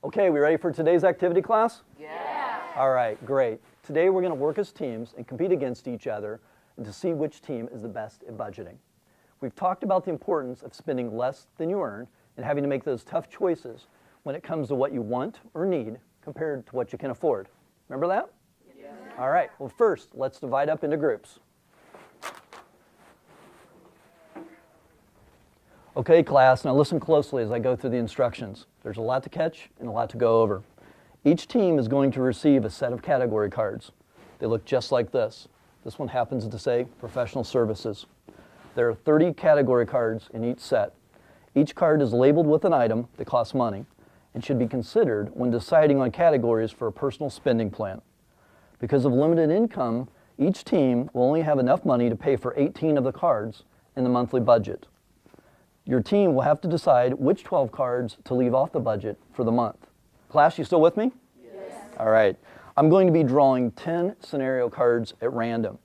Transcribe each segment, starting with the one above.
Okay, we ready for today's activity class? Yeah. All right, great. Today we're going to work as teams and compete against each other and to see which team is the best at budgeting. We've talked about the importance of spending less than you earn and having to make those tough choices when it comes to what you want or need compared to what you can afford. Remember that? Yeah. All right, well first, let's divide up into groups. Okay, class, now listen closely as I go through the instructions. There's a lot to catch and a lot to go over. Each team is going to receive a set of category cards. They look just like this. This one happens to say professional services. There are 30 category cards in each set. Each card is labeled with an item that costs money and should be considered when deciding on categories for a personal spending plan. Because of limited income, each team will only have enough money to pay for 18 of the cards in the monthly budget. Your team will have to decide which 12 cards to leave off the budget for the month. Class, you still with me? Yes. All right. I'm going to be drawing 10 scenario cards at random.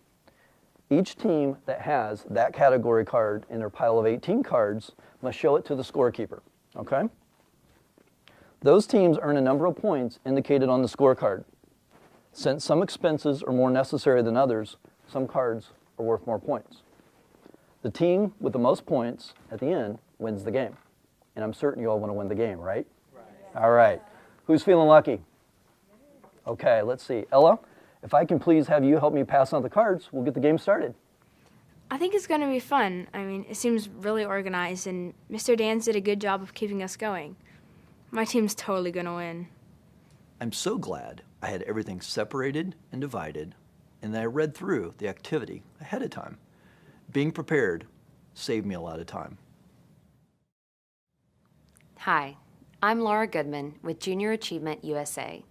Each team that has that category card in their pile of 18 cards must show it to the scorekeeper, okay? Those teams earn a number of points indicated on the scorecard. Since some expenses are more necessary than others, some cards are worth more points. The team with the most points at the end wins the game. And I'm certain you all want to win the game, right? Right. All right. Who's feeling lucky? Okay, let's see. Ella, if I can please have you help me pass on the cards, we'll get the game started. I think it's going to be fun. I mean, it seems really organized, and Mr. Dans did a good job of keeping us going. My team's totally going to win. I'm so glad I had everything separated and divided, and that I read through the activity ahead of time. Being prepared saved me a lot of time. Hi, I'm Laura Goodman with Junior Achievement USA.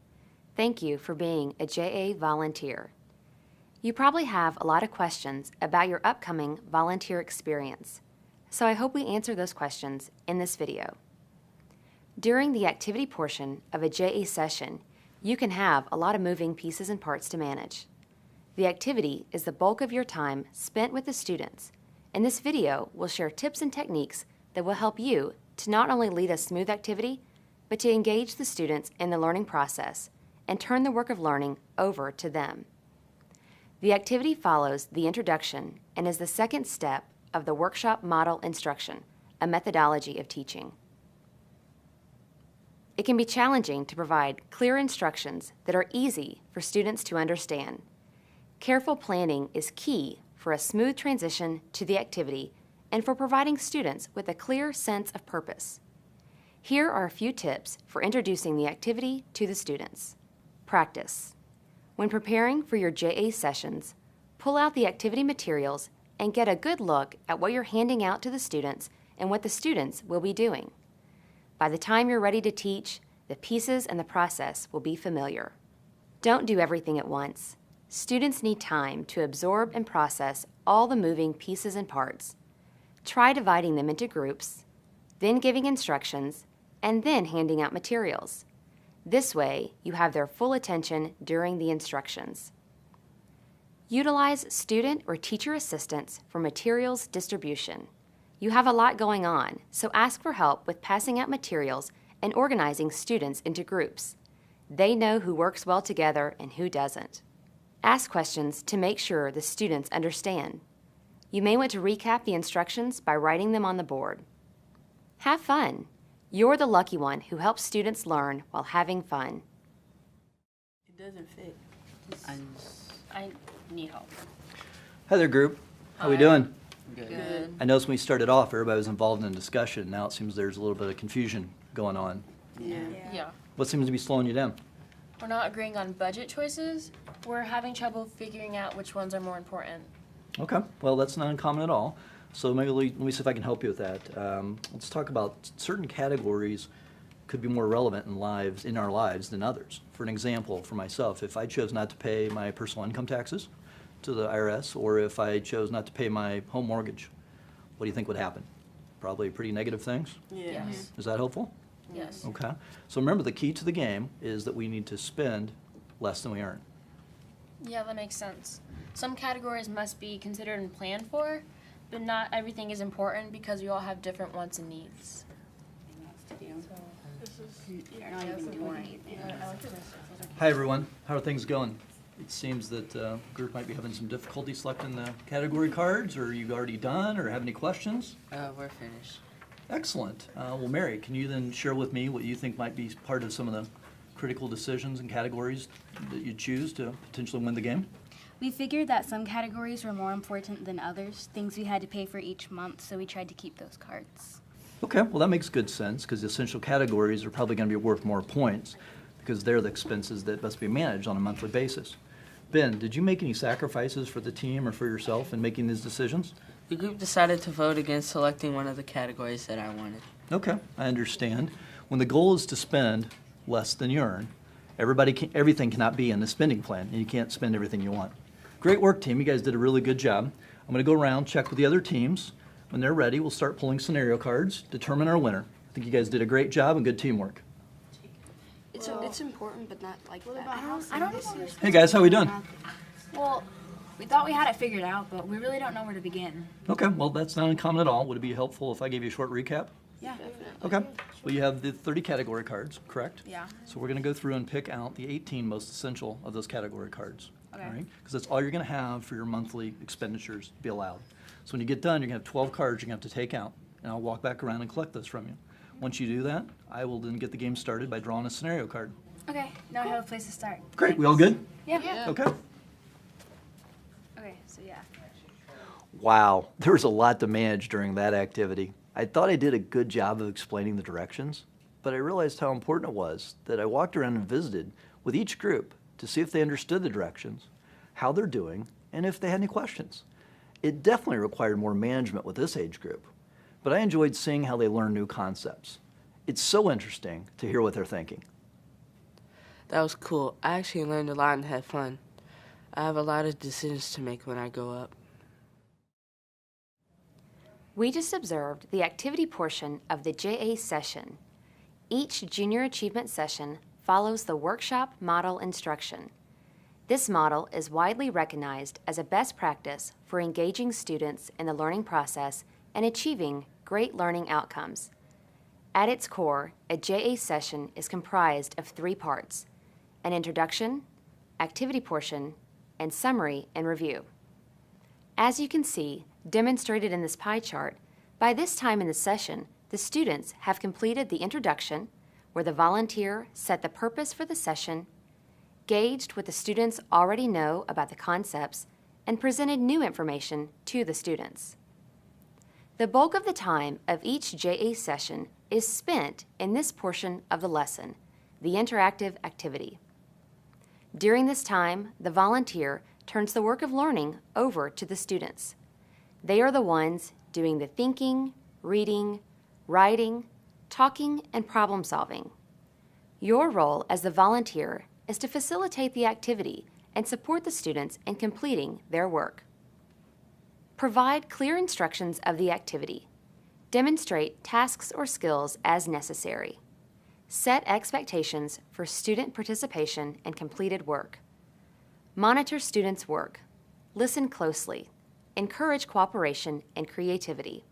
Thank you for being a JA volunteer. You probably have a lot of questions about your upcoming volunteer experience, so I hope we answer those questions in this video. During the activity portion of a JA session, you can have a lot of moving pieces and parts to manage. The activity is the bulk of your time spent with the students, and this video will share tips and techniques that will help you to not only lead a smooth activity, but to engage the students in the learning process and turn the work of learning over to them. The activity follows the introduction and is the second step of the workshop model instruction, a methodology of teaching. It can be challenging to provide clear instructions that are easy for students to understand. Careful planning is key for a smooth transition to the activity and for providing students with a clear sense of purpose. Here are a few tips for introducing the activity to the students. Practice. When preparing for your JA sessions, pull out the activity materials and get a good look at what you're handing out to the students and what the students will be doing. By the time you're ready to teach, the pieces and the process will be familiar. Don't do everything at once. Students need time to absorb and process all the moving pieces and parts. Try dividing them into groups, then giving instructions, and then handing out materials. This way, you have their full attention during the instructions. Utilize student or teacher assistance for materials distribution. You have a lot going on, so ask for help with passing out materials and organizing students into groups. They know who works well together and who doesn't. Ask questions to make sure the students understand. You may want to recap the instructions by writing them on the board. Have fun. You're the lucky one who helps students learn while having fun. It doesn't fit. I need help. Hi there, group. How we doing? Good. I noticed when we started off, everybody was involved in the discussion. Now it seems there's a little bit of confusion going on. Yeah. What seems to be slowing you down? We're not agreeing on budget choices. We're having trouble figuring out which ones are more important. Okay, well, that's not uncommon at all. So maybe let me see if I can help you with that. Let's talk about certain categories could be more relevant in our lives than others. For an example, for myself, if I chose not to pay my personal income taxes to the IRS, or if I chose not to pay my home mortgage, what do you think would happen? Probably pretty negative things? Yes. Is that helpful? Yes. Okay. So remember, the key to the game is that we need to spend less than we earn. Yeah, that makes sense. Some categories must be considered and planned for, but not everything is important because we all have different wants and needs. You're not even doing Hi, everyone. How are things going? It seems that group might be having some difficulty selecting the category cards, or you already done, or have any questions? We're finished. Excellent. Well, Mary, can you then share with me what you think might be part of some of the critical decisions and categories that you choose to potentially win the game? We figured that some categories were more important than others, things we had to pay for each month, so we tried to keep those cards. Okay, well, that makes good sense, because the essential categories are probably going to be worth more points, because they're the expenses that must be managed on a monthly basis. Ben, did you make any sacrifices for the team or for yourself in making these decisions? The group decided to vote against selecting one of the categories that I wanted. Okay, I understand. When the goal is to spend less than you earn, everything cannot be in the spending plan, and you can't spend everything you want. Great work, team. You guys did a really good job. I'm going to go around, check with the other teams. When they're ready, we'll start pulling scenario cards, determine our winner. I think you guys did a great job and good teamwork. It's important, but not like that. I don't know. Hey guys, how we doing? Well, we thought we had it figured out, but we really don't know where to begin. Okay, well, that's not uncommon at all. Would it be helpful if I gave you a short recap? Yeah. Okay. Well, you have the 30 category cards, correct? Yeah. So we're going to go through and pick out the 18 most essential of those category cards. Okay. All right? Because that's all you're going to have for your monthly expenditures to be allowed. So when you get done, you're going to have 12 cards you're going to have to take out, and I'll walk back around and collect those from you. Once you do that, I will then get the game started by drawing a scenario card. Okay, now I have a place to start. Great. We all good? Yeah. Okay. Okay, so yeah. Wow, there was a lot to manage during that activity. I thought I did a good job of explaining the directions, but I realized how important it was that I walked around and visited with each group to see if they understood the directions, how they're doing, and if they had any questions. It definitely required more management with this age group, but I enjoyed seeing how they learn new concepts. It's so interesting to hear what they're thinking. That was cool. I actually learned a lot and had fun. I have a lot of decisions to make when I grow up. We just observed the activity portion of the JA session. Each junior achievement session follows the workshop model instruction. This model is widely recognized as a best practice for engaging students in the learning process and achieving great learning outcomes. At its core, a JA session is comprised of 3 parts: an introduction, activity portion, and summary and review. As you can see, demonstrated in this pie chart, by this time in the session, the students have completed the introduction, where the volunteer set the purpose for the session, gauged what the students already know about the concepts, and presented new information to the students. The bulk of the time of each JA session is spent in this portion of the lesson, the interactive activity. During this time, the volunteer turns the work of learning over to the students. They are the ones doing the thinking, reading, writing, talking, and problem solving. Your role as the volunteer is to facilitate the activity and support the students in completing their work. Provide clear instructions of the activity. Demonstrate tasks or skills as necessary. Set expectations for student participation and completed work. Monitor students' work. Listen closely. Encourage cooperation and creativity.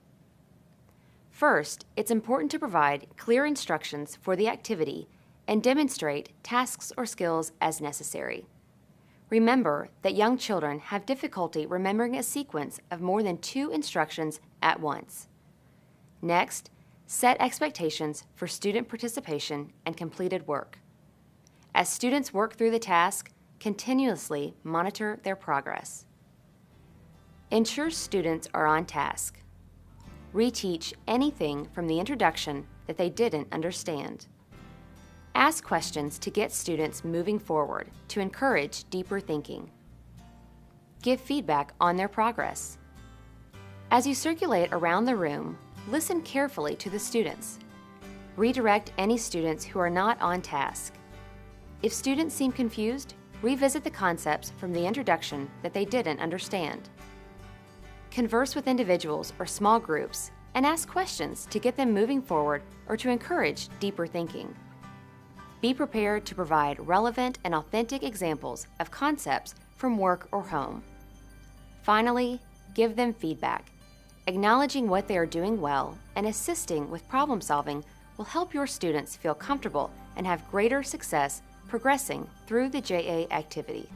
First, it's important to provide clear instructions for the activity and demonstrate tasks or skills as necessary. Remember that young children have difficulty remembering a sequence of more than 2 instructions at once. Next, set expectations for student participation and completed work. As students work through the task, continuously monitor their progress. Ensure students are on task. Reteach anything from the introduction that they didn't understand. Ask questions to get students moving forward to encourage deeper thinking. Give feedback on their progress. As you circulate around the room, listen carefully to the students. Redirect any students who are not on task. If students seem confused, revisit the concepts from the introduction that they didn't understand. Converse with individuals or small groups and ask questions to get them moving forward or to encourage deeper thinking. Be prepared to provide relevant and authentic examples of concepts from work or home. Finally, give them feedback. Acknowledging what they are doing well and assisting with problem solving will help your students feel comfortable and have greater success progressing through the JA activity.